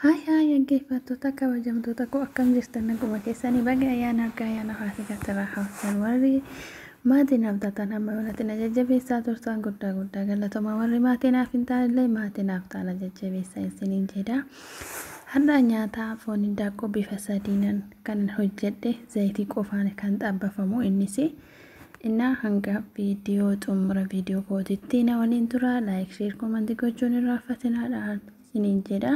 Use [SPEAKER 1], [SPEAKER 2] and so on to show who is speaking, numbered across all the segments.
[SPEAKER 1] Hai dhaggeeffattoota kabajamtoota koo akkam jirtan naguma keessanii baga ayyaana haasii gattara hawsan warri maatiin abdatan amma walatina jajjabeessaa turtan guddaa galatoomaa warri maatiinaaf hin taanillee maatiinaaf taana jajjabeessaa isiniin jedha. Har'a nyaata foon hindaaqqoo bifa sadiinan kan hojjedhe zayitii qofaan kan xabbafamu innis inna hanga viidiyoo xumura viidiyoo kootitti na waliin tura laayik sheer komantii gochuun irraanfatinaadhaan isiniin jedha.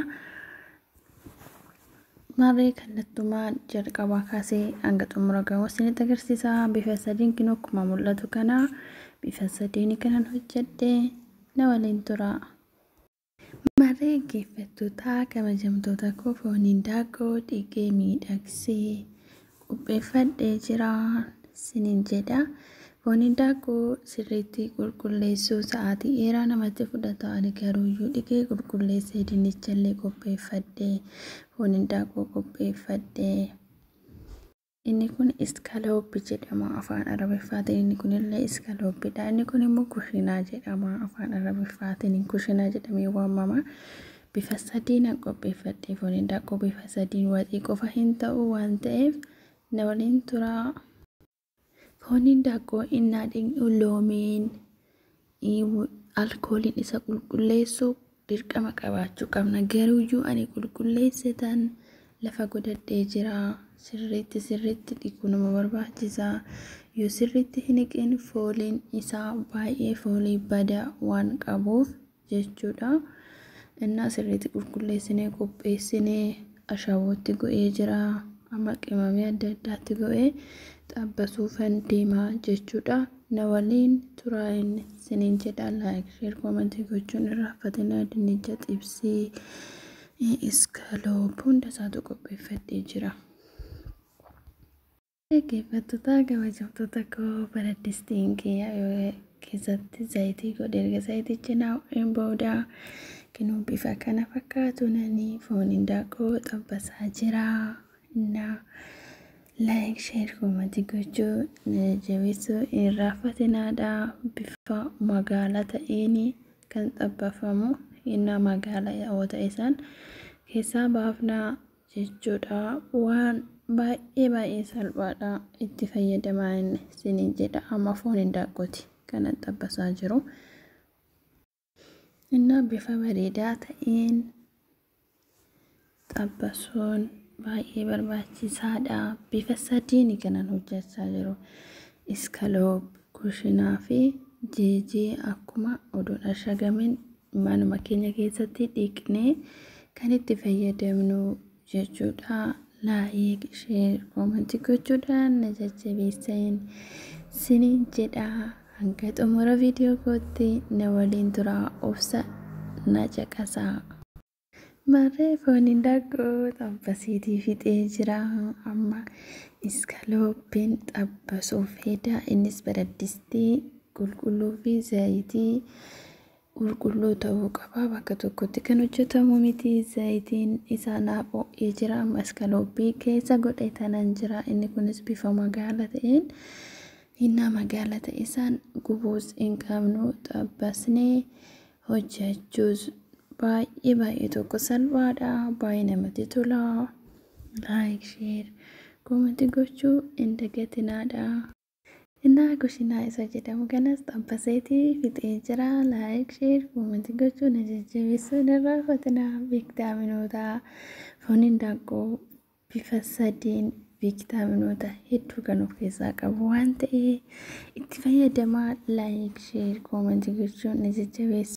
[SPEAKER 1] Maree kallattumaa jalqabaa kaasee hanga xumura gahu isinitti agarsiisa. Bifa sadiin kin akkuma mul'atu kana bifa sadiin kanan hojjedhe na waliin tura. Maree geeffattoota kabajamtoota koo foon hindaaqqoo dhiqee miidhagsee qopheeffadhee jira isiniin jedha. Foon hindaaqqoo sirriitti qulqulleessuu sa'aatii dheeraa namatti fudhata. Ani garuuyyuu dhiqee qulqulleessee dinnichallee qopheeffadhee foon hindaaqqoo qopheeffadhee. Inni kun iskalooppi jedhama afaan arabiffaatiin. Inni kunillee iskalooppiidha. Inni kun immoo kushinaa jedhama afaan arabiffaatiin. Kushinaa jedhamee waamama. Bifa sadiin qopheeffadhee foon hindaaqqoo bifa sadiin waxii qofa hin ta'u waan ta'eef na waliin tura. Foon hindaaqqoo innaa dhiqnu loomiin alkooliin isa qulqulleessu dirqama qabaachuu qabna. Garuuyyuu ani qulqulleessitan lafa godhadhee jira. Sirriitti dhiquu nama barbaachisa. Yoo sirriitti hin dhiqin fooliin isaa baay'ee foolii badaa waan qabuuf jechuudha. Innaa sirriitti qulqulleessinee qopheessinee ashaawootti go'ee jira. Amma qimamee adda addaatti go'ee xabbasuufan deemaa jechuudha. Na waliin turaa inni isiniin jedha laayik sheer komantii gochuun irraanfatina. Dinnicha xibsii iskaloop hunda isaatu qopheeffadhee jira. Dhaggeeffattoota kabajamtoota koo baraddistiin keessatti zayitii godhe erga zayitichi naa'een booda kinuu bifa kana fakkaatu nani foon hindaaqqoo xabbasaa jira. Laayik sheer komantii gochuu jabeessuu irraanfatinaadha. Bifa magaala ta'een kan xabbafamu innaa magaala yoo ta'e san keessaa baafna jechuudha. Waan baay'ee salphaadha itti fayyadamaa inni isiniin jedha. Amma foon hindaaqqooti kanan xabbasaa jiru. Innaa bifa bareedaa ta'een xabbasuun baay'ee barbaachisaadha. Bifa sadiin kanan hojjechaa jiru. Iskaloop, kushinaa fi jeejee akkuma oduun ashagamin manuma keenya keessatti dhiqnee kan itti fayyadamnu jechuudha. Laayik sheer komantii gochuudhaan na jajjabeessan isiniin jedha. Hanga xumura viidiyoo kootti na waliin tura obsa na caqasaa. Maree foon hindaaqqoo xabbasiitii fixee jira. Amma iskalooppiin xabbasuuf heeda. Innis baraddistii qulqulluu fi zayitii qulqulluu ta'uu qaba. Bakka tokkotti kan hojjetamu miti. Zayitiin isaa naafoo'ee jira. Amma iskaloopbii keessa godhee tanan jira. Inni kunis bifa magaala ta'een innaa magaala ta'e san gubuus hin qabnu xabbasnee hojjechuus baay'ee tokko salphaadha. Baay'ee namatti tola. Laayik sheer komantii gochuu hin dagatinaadha. Innaa kushinaa isa jedhamu kanas xabbaseetii fixee jira. Laayik sheer komantii gochuu na jajjabeessuu irraanfatina. Viitaaminoota foon hindaaqqoo bifa sadiin viitaaminoota hedduu kan of keessaa qabu waan ta'eef itti fayyadamaa. Laayik sheer komantii gochuun na jajjabeessu.